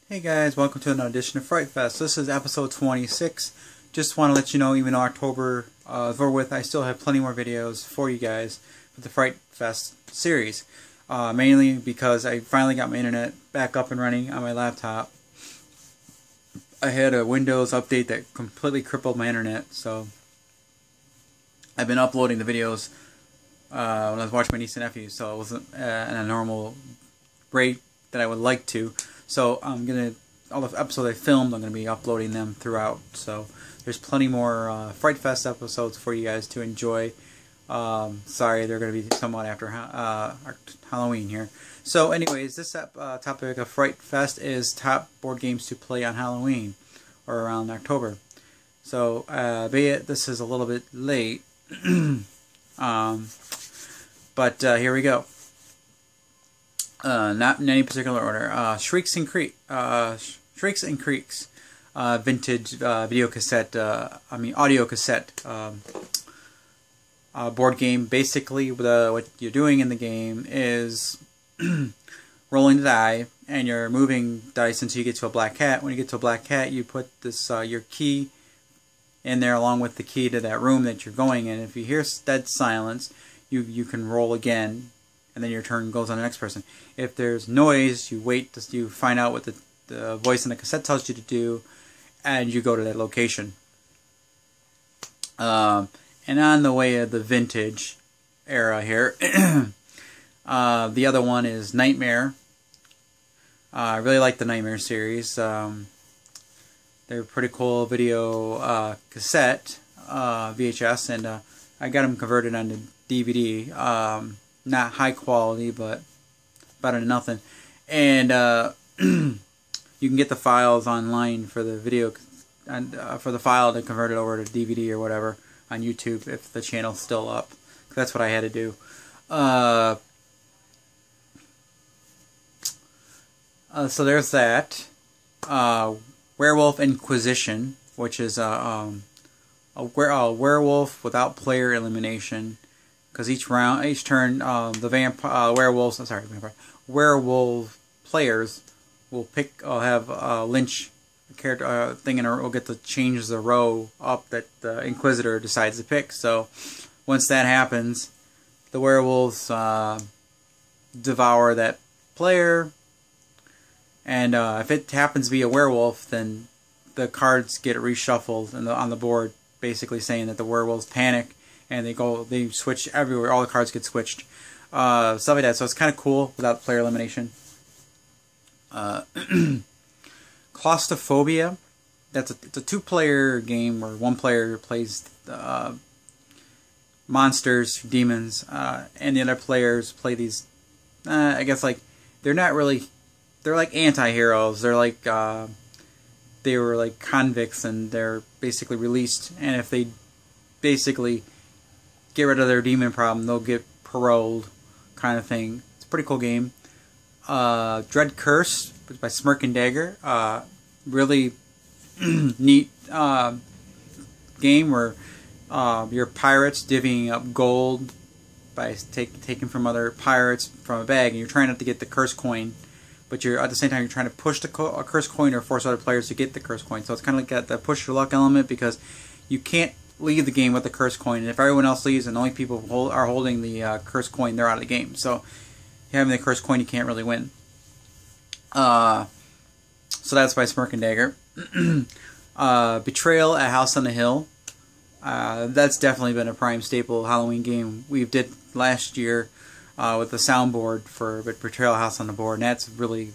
Hey guys, welcome to another edition of FrightFest. This is episode 26. Just want to let you know, even though October is over with, I still have plenty more videos for you guys for the FrightFest series. Mainly because I finally got my internet back up and running on my laptop. I had a Windows update that completely crippled my internet, so I've been uploading the videos when I was watching my niece and nephew, so it wasn't at a normal rate that I would like to. So I'm gonna, all the episodes I filmed, I'm gonna be uploading them throughout. So there's plenty more FrightFest episodes for you guys to enjoy. Sorry, they're gonna be somewhat after Halloween here. So anyways, this topic of FrightFest is top board games to play on Halloween or around October. So be it this is a little bit late, but here we go. Not in any particular order. Shrieks and Creeks, vintage audio cassette board game. Basically, what you're doing in the game is rolling the die, and you're moving dice until you get to a black cat. When you get to a black cat, you put this your key in there along with the key to that room that you're going in. If you hear dead silence, you can roll again, and then your turn goes on the next person. If there's noise, you wait till you find out what the voice in the cassette tells you to do, and you go to that location. And on the way of the vintage era here, the other one is Nightmare. I really like the Nightmare series. They're a pretty cool video cassette, VHS, and I got them converted onto DVD. Not high quality, but better than nothing. And you can get the files online for the video, and for the file to convert it over to DVD or whatever on YouTube if the channel's still up. That's what I had to do. So there's that. Werewolf Inquisition, which is a werewolf without player elimination. Because each turn, werewolf players will have a lynch character thing, and will get to change the row up that the Inquisitor decides to pick. So once that happens, the werewolves devour that player, and if it happens to be a werewolf, then the cards get reshuffled on the board, basically saying that the werewolves panic. And they switch everywhere. All the cards get switched, stuff like that. So it's kind of cool without player elimination. Claustrophobia. It's a two-player game where one player plays monsters, demons, and the other players play these. I guess they're not really. They're like anti-heroes. They're like they were like convicts, and they're basically released. And if they basically get rid of their demon problem, they'll get paroled, kind of thing. It's a pretty cool game. Dread Curse by Smirk and Dagger. Really neat game where you're pirates divvying up gold by taking from other pirates from a bag, and you're trying not to get the curse coin, but you're at the same time you're trying to push a curse coin or force other players to get the curse coin. So it's kind of like got that push your luck element, because you can't leave the game with the curse coin, and if everyone else leaves and only people are holding the curse coin, they're out of the game. So having the curse coin, you can't really win. So that's by Smirk and Dagger. Betrayal at House on the Hill. That's definitely been a prime staple Halloween game. We did last year with the soundboard for Betrayal House on the Board, and that's really,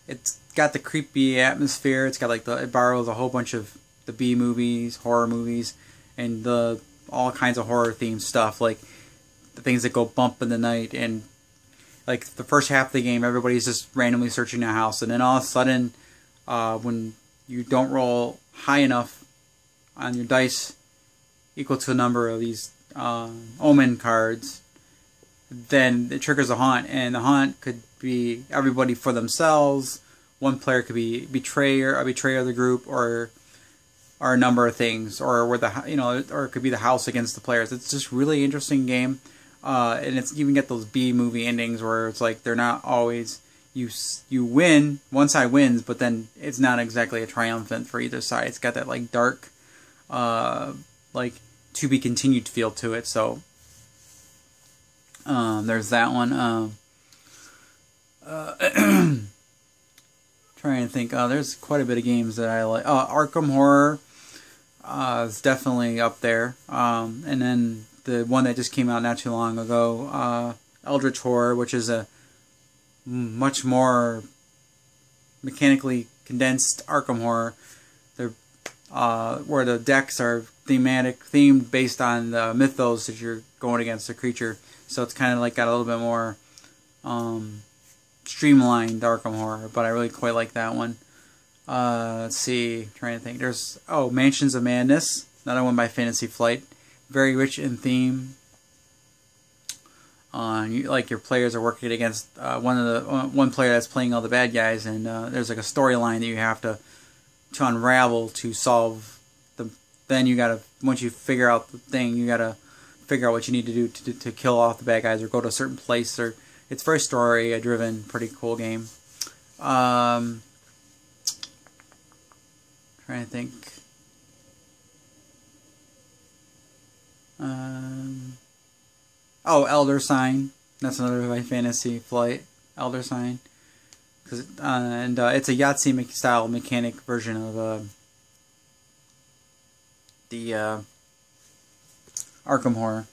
it's got the creepy atmosphere. It's got it borrows a whole bunch of the B movies, horror movies, and all kinds of horror themed stuff, like the things that go bump in the night, and like the first half of the game, everybody's just randomly searching a house, and then all of a sudden, when you don't roll high enough on your dice equal to a number of these omen cards, then it triggers a haunt, and the haunt could be everybody for themselves. One player could be a betrayer of the group, or a number of things, or or it could be the house against the players. It's just really interesting game, and it's even got those B movie endings where it's like they're not always you win, one side wins, but then it's not exactly a triumphant for either side. It's got that like dark, like to be continued feel to it. So there's that one. Trying to think. There's quite a bit of games that I like. Arkham Horror is definitely up there. And then the one that just came out not too long ago, Eldritch Horror, which is a much more mechanically condensed Arkham Horror. They're where the decks are themed based on the mythos that you're going against the creature. So it's kind of like got a little bit more streamlined Arkham Horror, but I really quite like that one. Let's see, trying to think. There's Mansions of Madness, another one by Fantasy Flight, very rich in theme. Like your players are working against one player that's playing all the bad guys, and there's like a storyline that you have to unravel to solve. Then you gotta, once you figure out the thing, you gotta figure out what you need to do to kill off the bad guys or go to a certain place. Or it's very story driven, pretty cool game. Trying to think. Elder Sign. That's another by Fantasy Flight. Elder Sign. And it's a Yahtzee style mechanic version of the Arkham Horror.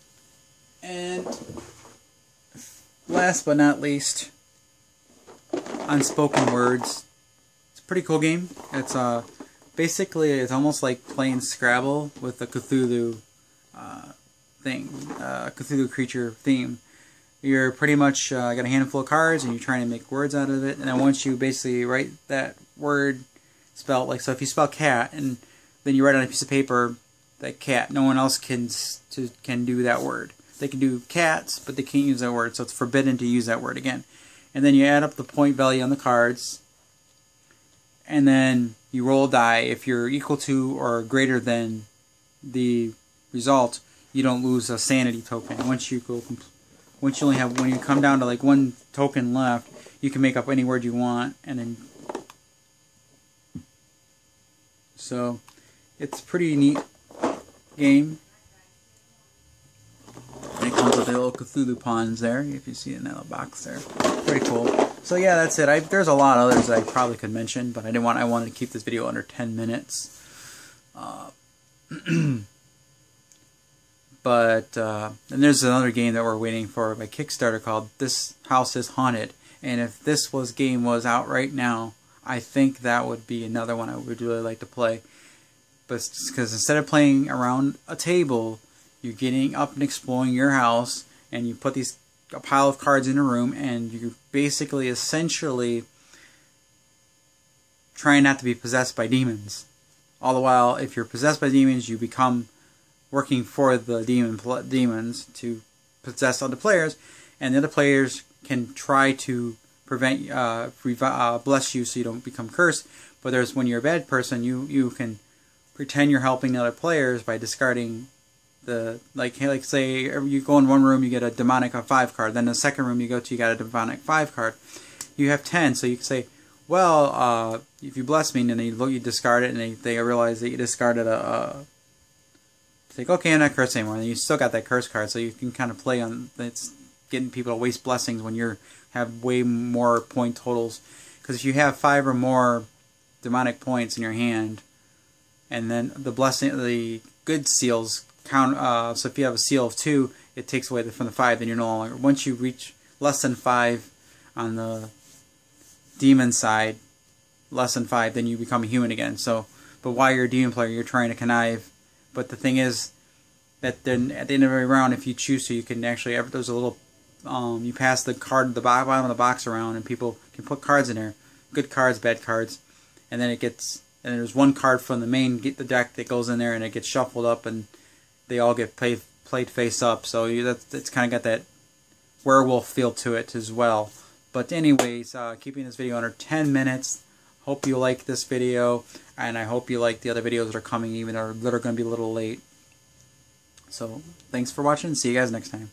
And last but not least, Unspoken Words. It's a pretty cool game. It's basically it's almost like playing Scrabble with a Cthulhu Cthulhu creature theme. You're pretty much got a handful of cards and you're trying to make words out of it, and then once you basically write that word spelled, like, so if you spell cat and then you write on a piece of paper that cat, no one else can do that word. They can do cats, but they can't use that word, so it's forbidden to use that word again. And then you add up the point value on the cards, and then you roll a die. If you're equal to or greater than the result, you don't lose a sanity token. Once you only have, when you come down to like one token left, you can make up any word you want, and then so it's a pretty neat game. And it comes with the little Cthulhu pawns there, if you see it in that little box there. Pretty cool. So yeah, that's it. There's a lot of others that I probably could mention, but I wanted to keep this video under 10 minutes. But and there's another game that we're waiting for by Kickstarter called This House is Haunted. And if this game was out right now, I think that would be another one I would really like to play. But because instead of playing around a table, you're getting up and exploring your house, and you put a pile of cards in a room, and you're basically essentially trying not to be possessed by demons. All the while, if you're possessed by demons, you become working for the demons to possess other players, and the other players can try to prevent bless you so you don't become cursed. But when you're a bad person, you can pretend you're helping the other players by discarding the, like say you go in one room, you get a demonic 5 card, then the second room you go to, you got a demonic 5 card. You have 10, so you can say, well, if you bless me, and then you discard it, and they realize that you discarded it's like, okay, I'm not cursed anymore, and you still got that curse card, so you can kind of play on it's getting people to waste blessings when you have way more point totals. Because if you have 5 or more demonic points in your hand, and then the good seals count. So if you have a seal of 2, it takes away from the 5. Then you're no longer. Once you reach less than 5 on the demon side, less than 5, then you become a human again. So, but while you're a demon player, you're trying to connive. But the thing is that then at the end of every round, if you choose to, you can actually, there's a little, you pass the bottom of the box around, and people can put cards in there, good cards, bad cards, and then and there's one card from the main the deck that goes in there, and it gets shuffled up, and they all get played face up. So it's kind of got that werewolf feel to it as well. But anyways, keeping this video under 10 minutes. Hope you like this video, and I hope you like the other videos that are coming, even though they're going to be a little late. So thanks for watching. See you guys next time.